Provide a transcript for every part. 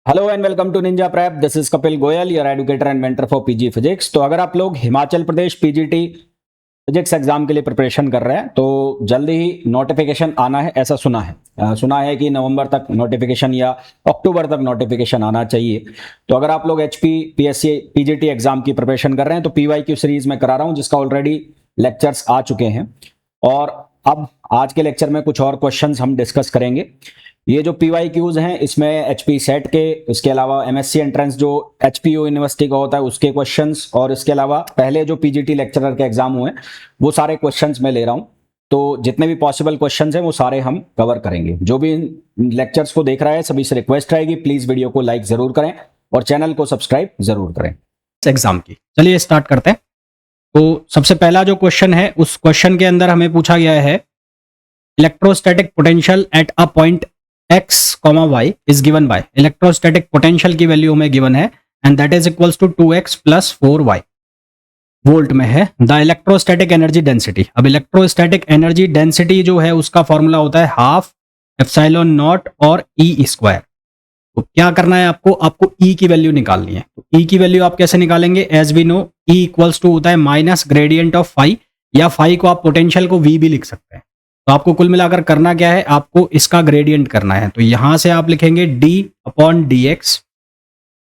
Hello and welcome to Ninja Prep. This is Kapil Goyal, your educator and mentor for PG physics. तो अगर आप लोग Himachal Pradesh PGT physics exam के लिए प्रिपरेशन कर रहे हैं तो जल्दी ही नोटिफिकेशन आना है, ऐसा सुना है कि नवंबर तक नोटिफिकेशन या अक्टूबर तक नोटिफिकेशन आना चाहिए। तो अगर आप लोग एचपी पीएससी पीजीटी एग्जाम की प्रिपरेशन कर रहे हैं तो पीवाईक्यू सीरीज में करा रहा हूं, जिसका ऑलरेडी लेक्चर्स आ चुके हैं। और अब आज के लेक्चर में कुछ और क्वेश्चंस हम डिस्कस करेंगे। ये जो पीवाईक्यूज हैं इसमें एचपी सेट के, इसके अलावा एमएससी एंट्रेंस जो एचपीयू यूनिवर्सिटी का होता है उसके क्वेश्चंस, और इसके अलावा पहले जो पीजीटी लेक्चरर के एग्जाम हुए वो सारे क्वेश्चंस मैं ले रहा हूं। तो जितने भी पॉसिबल क्वेश्चंस हैं वो सारे हम कवर करेंगे। जो भी इन लेक्चर्स को देख रहा है सभी से रिक्वेस्ट रहेगी, प्लीज वीडियो को लाइक जरूर करें और चैनल को सब्सक्राइब जरूर करें। एग्जाम की चलिए स्टार्ट करते हैं। तो सबसे पहला जो क्वेश्चन है उस क्वेश्चन के अंदर हमें पूछा गया है electrostatic potential at a point x, y is given by electrostatic potential की वैल्यू हमें गिवन है and that is equals to 2x plus 4y volt में है। द इलेक्ट्रोस्टैटिक एनर्जी डेंसिटी, अब इलेक्ट्रोस्टैटिक एनर्जी डेंसिटी जो है उसका फॉर्मूला होता है हाफ एप्सिलॉन नॉट और ई स्क्वायर। तो क्या करना है आपको ई की वैल्यू निकालनी है। तो ई की वैल्यू आप कैसे निकालेंगे? As we know E equals to होता है माइनस ग्रेडियंट ऑफ फाई, या फाई को आप पोटेंशियल को वी भी लिख सकते हैं। तो आपको कुल मिलाकर करना क्या है, आपको इसका ग्रेडियंट करना है। तो यहां से आप लिखेंगे डी अपॉन डी एक्स।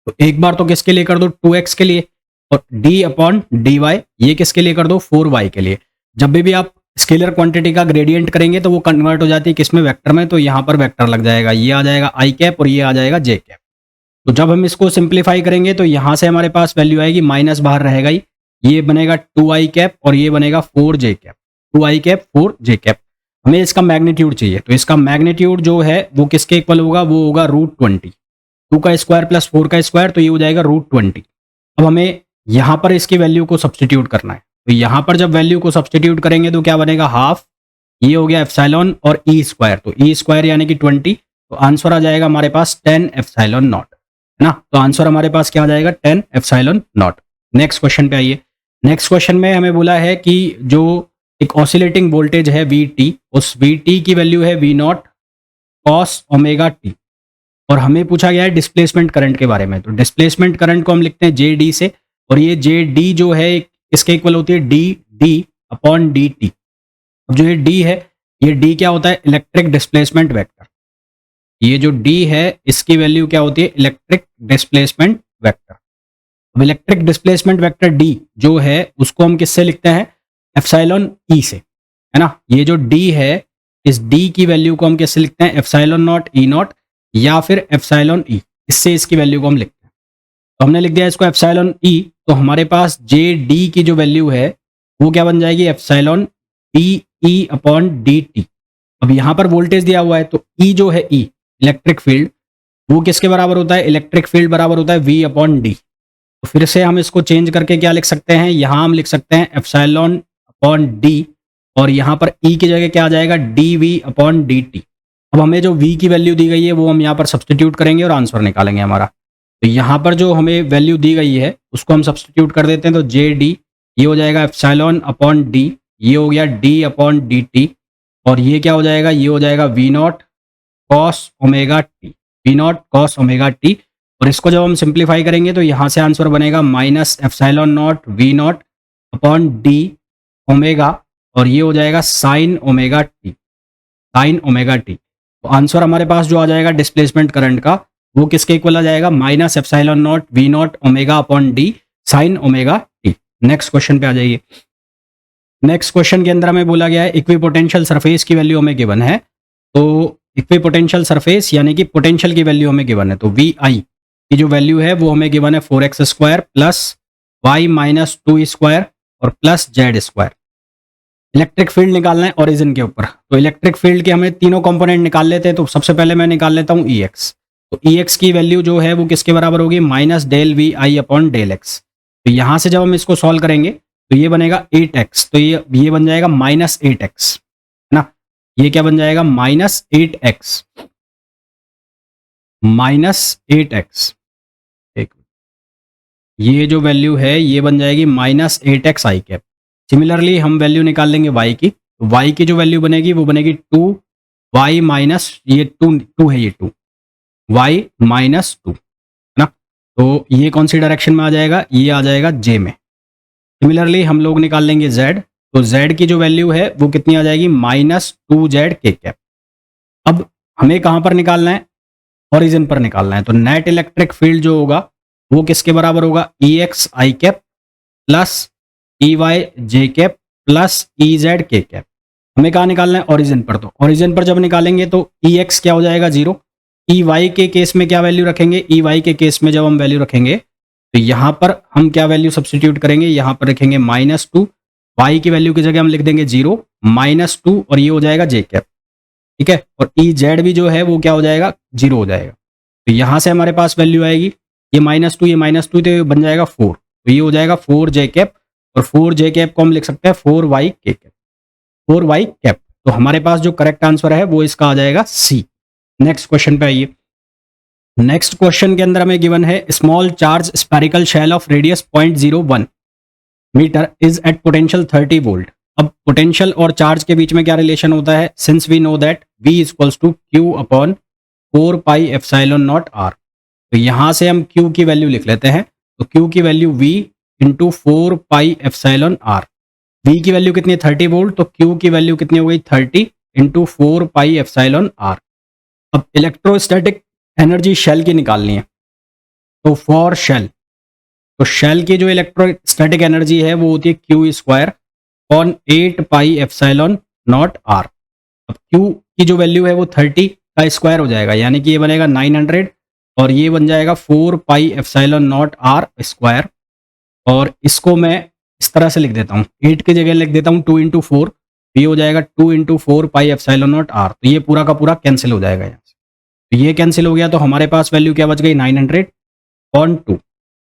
तो एक बार तो किसके लिए कर दो, 2x के लिए, और डी अपॉन डी वाई ये किसके लिए कर दो, 4y के लिए। जब भी आप स्केलर क्वांटिटी का ग्रेडियंट करेंगे तो वो कन्वर्ट हो जाती है किसमें, वेक्टर में। तो यहां पर वेक्टर लग जाएगा, ये आ जाएगा आई कैप और ये आ जाएगा जे कैप। तो जब हम इसको सिंप्लीफाई करेंगे तो यहां से हमारे पास वैल्यू आएगी, माइनस बाहर रहेगा ही, ये बनेगा 2i कैप और ये बनेगा 4j cap. 2i cap 4j cap. हमें इसका मैग्नीट्यूड चाहिए, तो इसका मैग्नीट्यूड जो है वो किसके इक्वल होगा, वो होगा √20। 2 का स्क्वायर प्लस 4 का स्क्वायर, तो ये हो जाएगा √20। अब हमें यहां पर इसकी वैल्यू को सब्सटीट्यूट करना है। तो यहां पर जब वैल्यू को सब्सटीट्यूट करेंगे तो क्या बनेगा, हाफ, ये हो गया एप्सिलॉन और ई स्क्वायर। तो ई स्क्वायर यानी कि 20। तो आंसर आ जाएगा हमारे पास 10 एप्सिलॉन नॉट, है ना। तो आंसर हमारे पास क्या आ जाएगा, 10 एप्सिलॉन नॉट। नेक्स्ट क्वेश्चन पे आइए। नेक्स्ट क्वेश्चन में हमें बोला है कि जो एक ऑसिलेटिंग वोल्टेज है Vt, उस Vt की वैल्यू है V0 cos ओमेगा टी, और हमें पूछा गया है डिस्प्लेसमेंट करंट के बारे में। तो डिस्प्लेसमेंट करंट को हम लिखते हैं JD से, और ये JD जो है इसके इक्वल होती है डी अपॉन dt। अब जो ये D है, ये D क्या होता है, इलेक्ट्रिक डिस्प्लेसमेंट वेक्टर। ये जो D है इसकी वैल्यू क्या होती है, इलेक्ट्रिक डिस्प्लेसमेंट वेक्टर। अब इलेक्ट्रिक डिस्प्लेसमेंट वेक्टर D जो है उसको हम किससे लिखते हैं, एप्सिलॉन ई से, है ना। ये जो डी है, इस डी की वैल्यू को हम कैसे लिखते हैं, एप्सिलॉन नॉट ई नॉट या फिर एप्सिलॉन ई, इससे इसकी वैल्यू को हम लिखते हैं। तो हमने लिख दिया इसको एप्सिलॉन ई। तो हमारे पास जे डी की जो वैल्यू है वो क्या बन जाएगी, epsilon D E upon D T. अब यहां पर वोल्टेज दिया हुआ है, तो ई जो है ई इलेक्ट्रिक फील्ड, वो किसके बराबर होता है, इलेक्ट्रिक फील्ड बराबर होता है वी अपॉन डी। तो फिर से हम इसको चेंज करके क्या लिख सकते हैं, यहां हम लिख सकते हैं एप्सिलॉन अपॉन डी, और यहां पर ई की जगह क्या आ जाएगा, D V upon D T. अब हमें जो वी की वैल्यू दी गई है वो हम यहाँ पर सब्सटीट्यूट करेंगे और आंसर निकालेंगे हमारा। तो यहाँ पर जो हमें वैल्यू दी गई है उसको हम सब्सटीट्यूट कर देते हैं। तो जे डी ये हो जाएगा एप्सिलॉन अपॉन डी, ये हो गया डी अपॉन डी टी, और ये क्या हो जाएगा, ये हो जाएगा V0 cos omega T, V0 cos omega T. और इसको जब हम सिंप्लीफाई करेंगे तो यहाँ से आंसर बनेगा minus epsilon not V0 upon D omega, और ये हो जाएगा sine omega T, sine omega T. तो आंसर हमारे पास जो आ जाएगा डिस्प्लेसमेंट करंट का वो किसके इक्वल आ जाएगा, minus epsilon not V0 omega upon D sine omega T. Next question पे आ जाइए। नेक्स्ट क्वेश्चन के अंदर हमें बोला गया है इक्विपोटेंशियल सरफेस की वैल्यू हमें गिवन है। तो इक्विपोटेंशियल सरफेस यानी कि पोटेंशियल की वैल्यू हमें गिवन है। तो वी आई की जो वैल्यू है वो हमें गिवन है 4x square plus Y minus 2 square और plus Z square. Electric field निकालना है ओरिजिन के ऊपर। तो इलेक्ट्रिक फील्ड के हमें तीनों कंपोनेंट निकाल लेते हैं। तो सबसे पहले मैं निकाल लेता हूँ EX। तो EX की वैल्यू जो है वो किसके बराबर होगी, minus del V I upon del X. तो यहां से जब हम इसको सॉल्व करेंगे तो ये बनेगा 8x, तो ये बन जाएगा माइनस 8x, है ना। ये क्या बन जाएगा, माइनस 8x, माइनस 8x। ये जो वैल्यू है ये बन जाएगी माइनस 8x आई कैप। सिमिलरली हम वैल्यू निकाल लेंगे y की। तो y की जो वैल्यू बनेगी वो बनेगी 2y माइनस, ये 2 है, ये 2 y माइनस 2, तो ये कौन सी डायरेक्शन में आ जाएगा, ये आ जाएगा जे में। सिमिलरली हम लोग निकाल लेंगे z, तो z की जो वैल्यू है वो कितनी आ जाएगी, -2z k कैप। अब हमें कहाँ पर निकालना है, ओरिजिन पर निकालना है। तो नेट इलेक्ट्रिक फील्ड जो होगा वो किसके बराबर होगा, Ex i cap plus Ey j cap plus Ez k cap. हमें कहाँ निकालना है, ओरिजिन पर। तो ओरिजिन पर जब निकालेंगे तो Ex क्या हो जाएगा 0, Ey के केस में क्या वैल्यू रखेंगे, Ey के केस में जब हम वैल्यू रखेंगे तो यहाँ पर हम क्या वैल्यू सब्स्टिट्यूट करेंगे, यहाँ पर रखेंगे -2, y की वैल्यू की जगह हम लिख देंगे 0, -2 और ये हो जाएगा j कैप, ठीक है। और Ez भी जो है वो क्या हो जाएगा, 0 हो जाएगा। तो यहाँ से हमारे पास वैल्यू आएगी, ये -2 ये -2 तो ये बन जाएगा 4, तो ये हो जाएगा 4j कैप, और 4j कैप को हम लिख सकते हैं 4y k cap, 4y cap. तो हमारे पास जो करेक्ट आंसर है वो इसका आ जाएगा सी। नेक्स्ट क्वेश्चन पे आइए। नेक्स्ट क्वेश्चन के अंदर हमें गिवन है small charge spherical shell of radius 0.01 metre is at potential 30 volt. अब पोटेंशियल और चार्ज के बीच में क्या रिलेशन होता है, since we know that V equals to Q upon 4 pi epsilon naught R। तो यहाँ से हम Q की वैल्यू लिख लेते हैं, तो Q की value V into 4 pi epsilon R। V की वैल्यू कितनी है 30 वोल्ट, तो Q की वैल्यू कितनी हो गई 30 इंटू 4 पाई एप्सिलॉन R। अब इलेक्ट्रोस्टैटिक एनर्जी शेल की निकालनी है, तो फॉर शेल, तो शेल की जो इलेक्ट्रोस्टैटिक एनर्जी है वो होती है Q square on 8 pi epsilon naught R। अब Q की जो वैल्यू है वो 30 का स्क्वायर हो जाएगा, यानी कि ये बनेगा 900 और ये बन जाएगा 4 pi epsilon naught R square. और इसको मैं इस तरह से लिख देता हूँ, 8 की जगह लिख देता हूँ 2 इंटू 4, ये हो जाएगा 2 into 4 pi epsilon naught R। तो ये पूरा का पूरा कैंसिल हो जाएगा यहाँ से, तो ये कैंसिल हो गया, तो हमारे पास वैल्यू क्या बच गई 900 ऑन 2।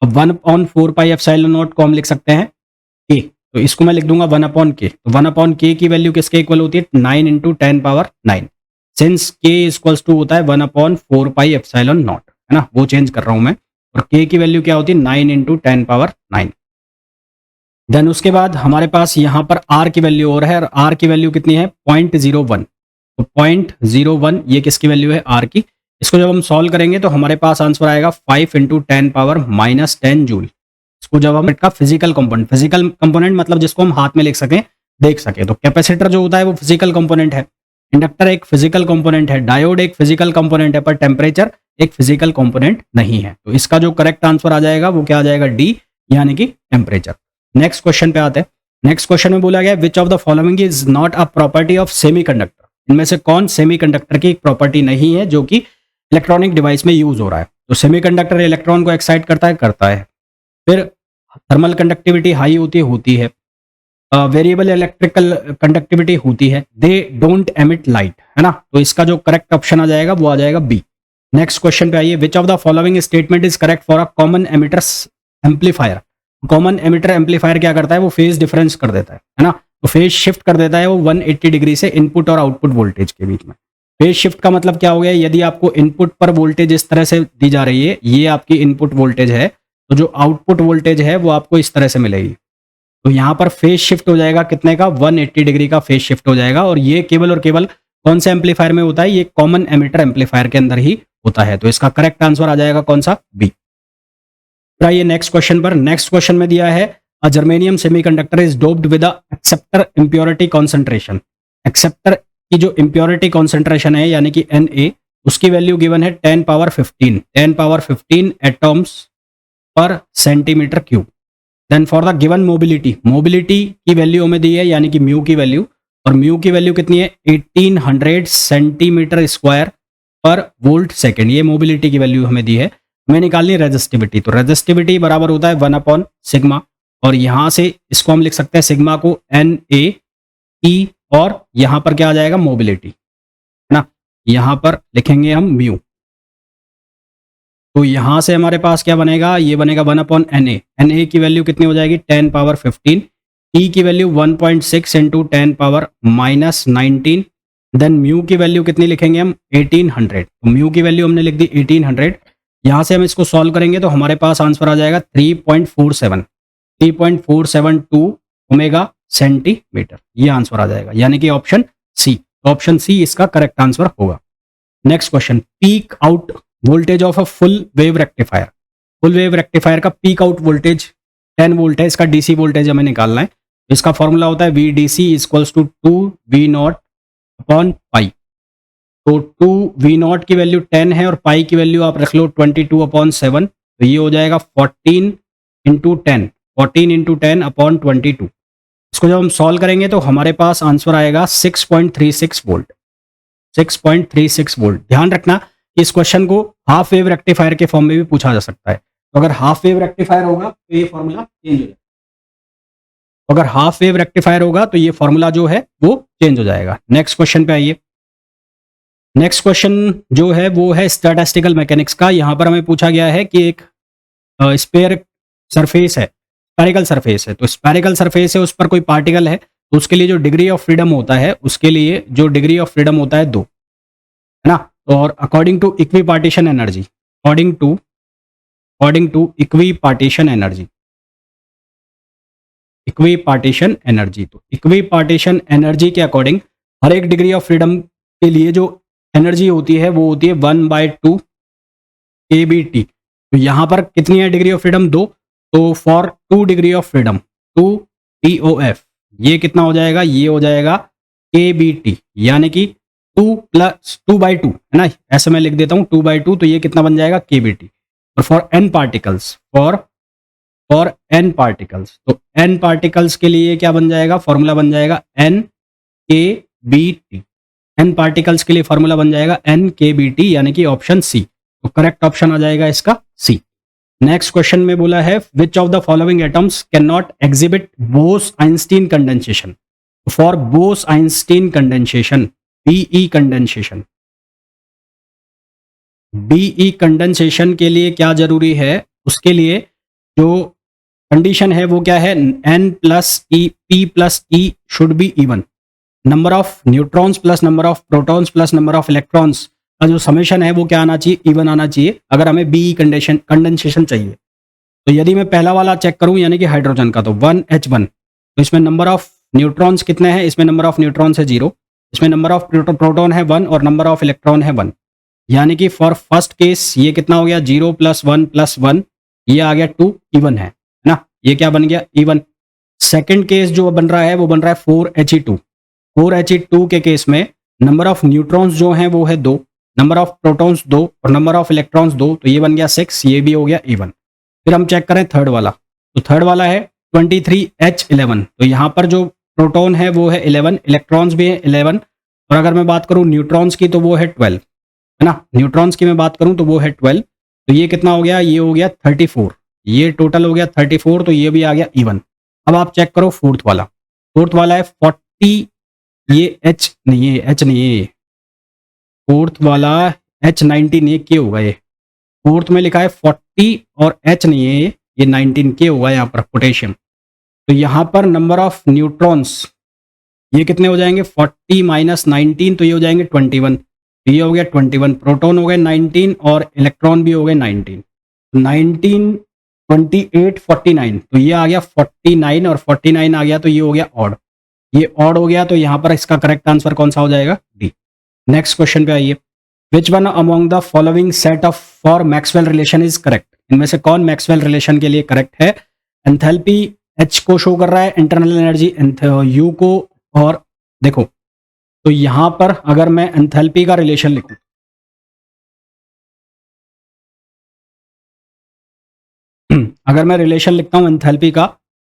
अब 1/4 पाई एप्सिलॉन नॉट को हम लिख सकते हैं k, तो इसको मैं लिख दूंगा 1/k। तो 1/k की वैल्यू किसके इक्वल होती है, 9 into 10 power 9, since k equals to होता है 1/4 पाई एप्सिलॉन नॉट, है ना, वो चेंज कर रहा हूं मैं। और k की वैल्यू क्या होती है 9 इंटू 10 पावर 9। देन उसके बाद हमारे पास यहाँ पर r की वैल्यू और है, और r की वैल्यू कितनी है 0.01। तो 0.01 ये किसकी वैल्यू है, r की। इसको जब हम सॉल्व करेंगे तो हमारे पास आंसर आएगा 5 इंटू 10 पावर -10 जूल। इसको जब हम इसका फिजिकल कंपोनेंट मतलब जिसको हम हाथ में लिख सकें, देख सके, तो कैपेसिटर जो होता है वो फिजिकल कंपोनेंट है, इंडक्टर एक फिजिकल कंपोनेंट है, डायोड एक फिजिकल कंपोनेंट है, पर टेम्परेचर एक फिजिकल कंपोनेंट नहीं है। तो इसका जो करेक्ट आंसर आ जाएगा वो क्या आ जाएगा, डी, यानी कि टेम्परेचर। नेक्स्ट क्वेश्चन पे आते हैं। नेक्स्ट क्वेश्चन में बोला गया which of the following is not a property of semiconductor. इनमें से कौन सेमीकंडक्टर की एक प्रॉपर्टी नहीं है जो कि इलेक्ट्रॉनिक डिवाइस में यूज हो रहा है। तो सेमीकंडक्टर इलेक्ट्रॉन को एक्साइट करता है। फिर थर्मल कंडक्टिविटी हाई होती है। वेरिएबल इलेक्ट्रिकल कंडक्टिविटी होती है। दे डोंट एमिट लाइट, है ना। तो इसका जो करेक्ट ऑप्शन आ जाएगा वो आ जाएगा बी। नेक्स्ट क्वेश्चन पे आइए। Which of the following statement is correct for a common emitter amplifier. Common emitter amplifier क्या करता है, वो फेज डिफरेंस कर देता है ना। तो फेज शिफ्ट कर देता है वो 180 डिग्री से इनपुट और आउटपुट वोल्टेज के बीच में। फेज शिफ्ट का मतलब क्या हो गया, यदि आपको इनपुट पर वोल्टेज इस तरह से दी जा रही है, ये आपकी इनपुट वोल्टेज है, तो जो आउटपुट वोल्टेज है वो आपको इस तरह से मिलेगी। तो यहाँ पर फेज शिफ्ट हो जाएगा कितने का, 180 डिग्री का फेज शिफ्ट हो जाएगा। और ये केवल और केवल कौन से एम्पलीफायर में होता है, ये कॉमन एमिटर एम्पलीफायर के अंदर ही होता है। तो इसका करेक्ट आंसर आ जाएगा कौन सा, बी। आइए नेक्स्ट क्वेश्चन पर। नेक्स्ट क्वेश्चन में दिया है a germanium semiconductor is doped with a acceptor impurity concentration. Acceptor की जो इंप्योरिटी कॉन्सेंट्रेशन है यानी कि Na, उसकी वैल्यू गिवन है 10 पावर 15 एटॉम्स पर centimetre cube. Then for the given mobility की वैल्यू हमें दी है यानी कि म्यू की वैल्यू, और म्यू की वैल्यू कितनी है 1800 सेंटीमीटर स्क्वायर पर वोल्ट सेकेंड। ये मोबिलिटी की वैल्यू हमें दी है। हमें निकालनी रेजिस्टिविटी। तो रेजिस्टिविटी बराबर होता है 1 सिग्मा, और यहां से इसको हम लिख सकते हैं सिग्मा को Na, और यहां पर क्या आ जाएगा मोबिलिटी, है ना। यहां पर लिखेंगे हम म्यू। तो यहां से हमारे पास क्या बनेगा, ये बनेगा 1/Na। Na की वैल्यू कितनी हो जाएगी 10 पावर 15, E की value 1.6 into 10 power -19। Then mu की वैल्यू कितनी लिखेंगे हम 1800। तो म्यू की वैल्यू हमने लिख दी 1800। यहां से हम इसको सॉल्व करेंगे तो हमारे पास आंसर आ जाएगा 3.472 ओमेगा सेंटीमीटर। ये आंसर आ जाएगा यानी कि ऑप्शन सी। ऑप्शन सी इसका करेक्ट आंसर होगा। Next question, peak out voltage of a full wave rectifier. Full wave rectifier का पीक आउट वोल्टेज 10 वोल्ट है, इसका डीसी वोल्टेज हमें निकालना है। इसका फॉर्मूला होता है V D C equals to 2V0 upon pi. तो 2V0 की वैल्यू 10 है और पाई की वैल्यू आप रख लो 22/7, तो ये हो जाएगा 14 इंटू 10, 14 इंटू 10 अपॉन 22। इसको जब हम सॉल्व करेंगे तो हमारे पास आंसर आएगा 6.36 वोल्ट, 6.36 वोल्ट। ध्यान रखना कि इस क्वेश्चन को हाफ वेव रेक्टिफायर के फॉर्म में भी पूछा जा सकता है। तो अगर हाफ वेव रेक्टिफायर होगा तो ये फॉर्मूला चेंज हो जाएगा, अगर हाफ वेव रेक्टिफायर होगा तो ये फॉर्मूला जो है वो चेंज हो जाएगा। नेक्स्ट क्वेश्चन पे आइए। नेक्स्ट क्वेश्चन जो है वो है स्टैटिस्टिकल मैकेनिक्स का। यहाँ पर हमें पूछा गया है कि एक स्फीयर सरफेस है, स्फेरिकल सरफेस है, तो स्फेरिकल सरफेस है, उस पर कोई पार्टिकल है, तो उसके लिए जो डिग्री ऑफ फ्रीडम होता है, उसके लिए जो डिग्री ऑफ फ्रीडम होता है 2, है ना। और according to equipartition energy, according to equipartition energy, equipartition energy, तो इक्वी पार्टीशन एनर्जी के अकॉर्डिंग हर एक डिग्री ऑफ फ्रीडम के लिए जो एनर्जी होती है वो होती है 1/2 kBT। तो यहाँ पर कितनी है डिग्री ऑफ फ्रीडम? 2। तो for 2 degree of freedom 2 TOF ये कितना हो जाएगा? ये हो जाएगा kBT, यानी कि 2/2 है ना, ऐसे मैं लिख देता हूँ 2/2, तो ये कितना बन जाएगा? kBT। और for n particles, for n particles, तो n पार्टिकल्स के लिए क्या बन जाएगा? फॉर्मूला बन जाएगा n kBT। n पार्टिकल्स के लिए फॉर्मूला बन जाएगा n kBT, यानी कि ऑप्शन सी। तो करेक्ट ऑप्शन आ जाएगा इसका सी। नेक्स्ट क्वेश्चन में बोला है which of the following atoms can not exhibit Bose Einstein condensation. For Bose Einstein condensation, BE condensation, BE condensation के लिए क्या जरूरी है? उसके लिए जो कंडीशन है वो क्या है? N plus E, P plus E should be even. Number of neutrons plus number of protons plus number of electrons का जो समेशन है वो क्या आना चाहिए? इवन आना चाहिए, अगर हमें BE कंडेंसेशन चाहिए। तो यदि मैं पहला वाला चेक करूं, यानी कि हाइड्रोजन का, तो 1H1, तो इसमें नंबर ऑफ न्यूट्रॉन्स कितने हैं? इसमें नंबर ऑफ न्यूट्रॉन्स है 0, इसमें नंबर ऑफ प्रोटॉन है 1 और नंबर ऑफ इलेक्ट्रॉन है 1, यानी कि फॉर फर्स्ट केस ये कितना हो गया? 0 + 1 + 1, ये आ गया 2, इवन है ना, ये क्या बन गया? इवन। सेकेंड केस जो बन रहा है वो बन रहा है 4He2। 4He2 के केस में नंबर ऑफ न्यूट्रॉन्स जो हैं वो है 2, नंबर ऑफ प्रोटॉन्स 2 और नंबर ऑफ इलेक्ट्रॉन्स 2, तो ये बन गया 6, ये भी हो गया इवन। फिर हम चेक करें थर्ड वाला, तो थर्ड वाला है 23H11, तो यहाँ पर जो प्रोटॉन है वो है 11, इलेक्ट्रॉन्स भी है 11, और अगर मैं बात करूँ न्यूट्रॉन्स की तो वो है 12, है ना। न्यूट्रॉन्स की मैं बात करूँ तो वो है 12, तो ये कितना हो गया? ये हो गया 34, ये टोटल हो गया 34, तो ये भी आ गया इवन। अब आप चेक करो फोर्थ वाला, फोर्थ वाला है 40, ये H नहीं है, H नहीं है, फोर्थ वाला H19, ये के होगा? ये फोर्थ में लिखा है 40 और H नहीं है, ये 19 के होगा यहाँ पर पोटेशियम। तो यहाँ पर नंबर ऑफ न्यूट्रॉन्स ये कितने हो जाएंगे? 40 - 19, तो ये हो जाएंगे 21, ये हो गया 21, प्रोटॉन हो गए 19 और इलेक्ट्रॉन भी हो गए 19, 19 28 49, तो ये आ गया 49 और 49 आ गया, तो ये हो गया ऑड, ये ऑड हो गया, तो यहाँ पर इसका करेक्ट आंसर कौन सा हो जाएगा? डी। नेक्स्ट क्वेश्चन पे आइए। Which one among the following set of for Maxwell relation is correct. इनमें से कौन मैक्सवेल रिलेशन के लिए करेक्ट है? एंथैल्पी H को शो कर रहा है, इंटरनल एनर्जी U को, और देखो तो यहां पर अगर मैं एंथैल्पी का रिलेशन लिखूं, अगर मैं रिलेशन लिखता हूं एंथैल्पी का,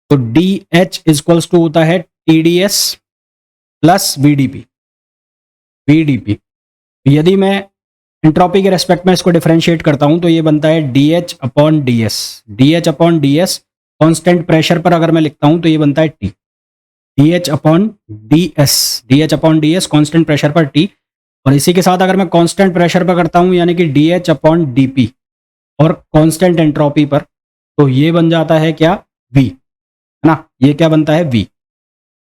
तो DH इक्वल्स टू होता है TDS प्लस VDP। यदि मैं एंट्रोपी के रेस्पेक्ट में इसको डिफरेंशिएट करता हूं तो ये बनता है DH/DS। DH/DS कांस्टेंट प्रेशर पर अगर मैं लिखता हूं तो ये बनता है T। DH/DS कांस्टेंट प्रेशर पर T, और इसी के साथ अगर मैं कांस्टेंट प्रेशर पर करता हूं यानी कि DH/dP और कांस्टेंट एंट्रोपी पर, तो ये बन जाता है क्या? V, है ना, ये क्या बनता है? V।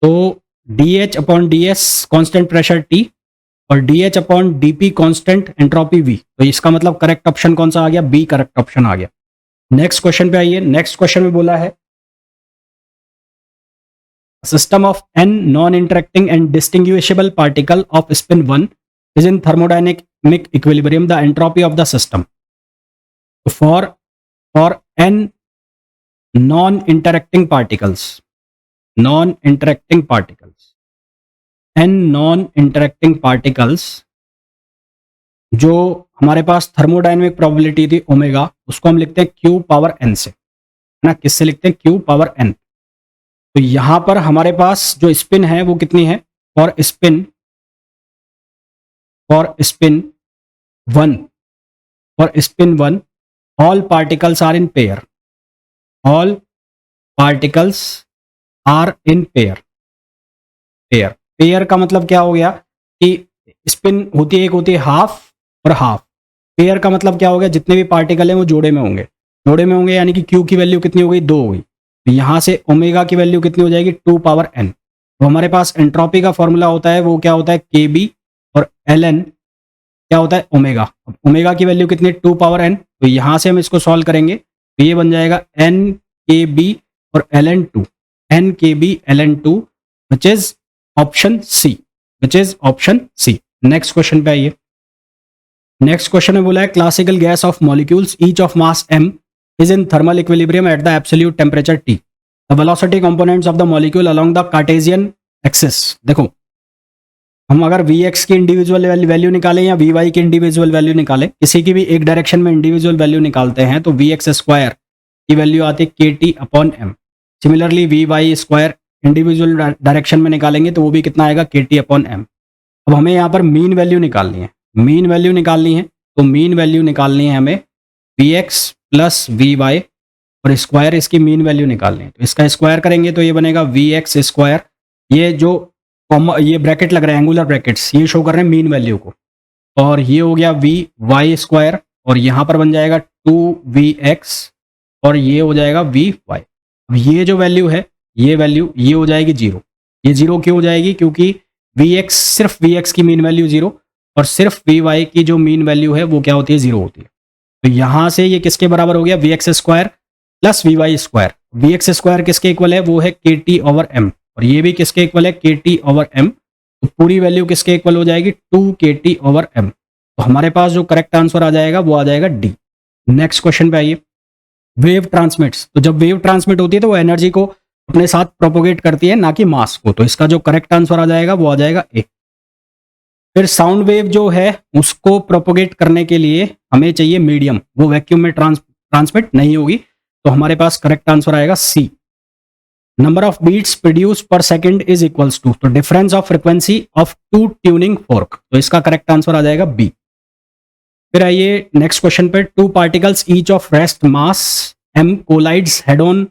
तो DH/DS कांस्टेंट प्रेशर T और DH/dP कांस्टेंट एंट्रोपी V, तो इसका मतलब करेक्ट ऑप्शन कौन सा आ गया? B करेक्ट ऑप्शन आ गया। नेक्स्ट क्वेश्चन पे आइए। नेक्स्ट क्वेश्चन में बोला है system of n non interacting and distinguishable particle off spin 1 is in thermodynamic equilibrium, the entropy of the system. For for n non-interacting particles, n non-interacting particles, जो हमारे पास thermodynamic probability थी omega, उसको हम लिखते हैं क्यू पावर एन से, है ना। किससे लिखते हैं? Q power N. तो यहां पर हमारे पास जो स्पिन है वो कितनी है? For spin 1 all particles are in pair, all particles are in pair। Pair का मतलब क्या हो गया कि स्पिन होती है, एक होती है हाफ और हाफ। पेयर का मतलब क्या हो गया? जितने भी पार्टिकल हैं वो जोड़े में होंगे, यानी कि क्यू की वैल्यू कितनी हो गई? 2 हो गई। तो यहां से ओमेगा की वैल्यू कितनी हो जाएगी? 2 पावर एन। तो हमारे पास एंट्रोपी का फॉर्मूला होता है, वो क्या होता है? के बी, और एल एन क्या होता है? ओमेगा। अब ओमेगा की वैल्यू कितनी? 2 पावर एन। तो यहां से हम इसको सॉल्व करेंगे तो ये बन जाएगा एन के बी और L N two, N K B L N two, which is option C, next question पे आइए। नेक्स्ट क्वेश्चन में बोला है classical gas of molecules each of mass m is in thermal equilibrium at the absolute temperature T. The velocity components of the molecule along the Cartesian axis. देखो, हम अगर Vx की individual value निकालें या Vy की individual value निकालें, किसी की भी एक डायरेक्शन में इंडिविजुअल वैल्यू निकालते हैं तो Vx स्क्वायर की वैल्यू आती है KT upon m। Similarly Vy square individual direction में निकालेंगे तो वो भी कितना आएगा? KT upon m। अब हमें यहाँ पर मीन वैल्यू निकालनी है, तो मीन वैल्यू निकालनी है हमें Vx प्लस Vy, और स्क्वायर इसकी मीन वैल्यू निकालनी है। तो इसका स्क्वायर करेंगे तो ये बनेगा Vx स्क्वायर, ये जो ये ब्रैकेट लग रहे हैं एंगुलर ब्रैकेट्स, ये शो कर रहे हैं मीन वैल्यू को, और ये हो गया Vy स्क्वायर, और यहाँ पर बन जाएगा 2Vx, और ये हो जाएगा Vy। अब ये जो वैल्यू है, ये वैल्यू ये हो जाएगी 0। ये 0 क्यों हो जाएगी? क्योंकि Vx, सिर्फ Vx की मीन वैल्यू 0, और सिर्फ Vy की जो मीन वैल्यू है वो क्या होती है? 0 होती है। तो यहां से ये किसके बराबर हो गया? Vx square plus Vy square. Vx square किसके इक्वल है? वो है KT ओवर m, और ये भी किसके इक्वल है? KT over m। तो पूरी वैल्यू किसके इक्वल हो जाएगी? 2KT over m। तो हमारे पास जो करेक्ट आंसर आ जाएगा वो आ जाएगा डी। नेक्स्ट क्वेश्चन पे आइए। वेव ट्रांसमिट्स, तो जब वेव ट्रांसमिट होती है तो वो एनर्जी को अपने साथ प्रोपोगेट करती है, ना कि मास को। तो इसका जो करेक्ट आंसर आ जाएगा वो आ जाएगा ए। फिर साउंड वेव जो है उसको प्रोपोगेट करने के लिए हमें चाहिए मीडियम, वो वैक्यूम में ट्रांसमिट नहीं होगी, तो हमारे पास करेक्ट आंसर आएगा C. Number of beats produce पर सेकंड इज इक्वल्स टू, तो difference of frequency of two tuning fork, तो इसका करेक्ट आंसर आ जाएगा बी। फिर आइए नेक्स्ट क्वेश्चन पे। Two particles each of rest mass m collides head on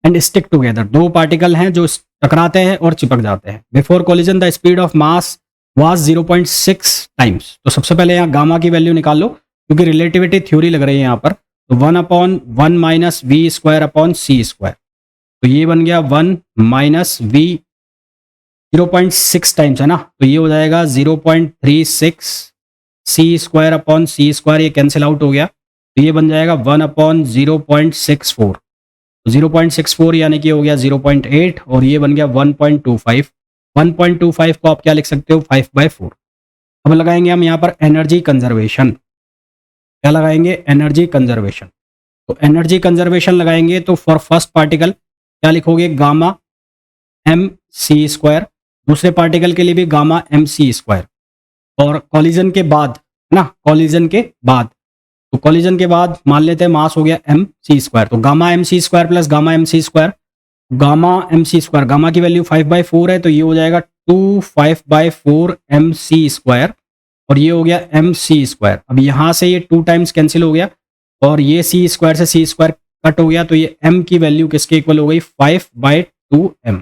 and stick together, दो पार्टिकल हैं जो टकराते हैं और चिपक जाते हैं। Before collision the speed of mass was 0.6 times. तो सबसे पहले यहाँ गामा की वैल्यू निकाल लो, क्योंकि रिलेटिविटी थ्योरी लग रही है यहाँ पर। तो 1/1 minus V square upon C square, तो ये बन गया 1 माइनस वी 0.6 टाइम्स, है ना। तो ये हो जाएगा 0.36 सी स्क्वायर अपॉन सी स्क्वायर, ये कैंसिल आउट हो गया, तो ये बन जाएगा 1/0.64। 0.64 यानी कि हो गया 0.8, और ये बन गया 1.25। 1.25 को आप क्या लिख सकते हो? 5/4। अब लगाएंगे हम यहाँ पर एनर्जी कंजर्वेशन। क्या लगाएंगे? Energy conservation. तो एनर्जी कंजर्वेशन लगाएंगे तो फॉर फर्स्ट पार्टिकल क्या लिखोगे? Gamma M C square. दूसरे पार्टिकल के लिए भी गामा एम सी स्क्वायर। और कॉलिजन के बाद, ना, कॉलिजन के बाद, तो कॉलिजन के बाद मान लेते हैं मास हो गया एम सी स्क्वायर, तो gamma M C square plus gamma M C square, gamma M C square, gamma की वैल्यू 5/4 है, तो ये हो जाएगा 2/5/4 एम सी स्क्वायर, और ये हो गया एम सी स्क्वायर। अब यहाँ से ये 2 टाइम्स कैंसिल हो गया, और ये सी स्क्वायर से सी स्क्वायर कट हो गया, तो ये एम की वैल्यू किसके इक्वल हो गई? 5/2 एम।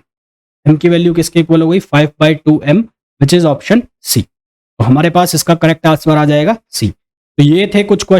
एम की वैल्यू किसके इक्वल हो गई? 5/2 M, which is option C. तो हमारे पास इसका करेक्ट आंसर आ जाएगा सी। तो ये थे कुछ क्वेश्चन।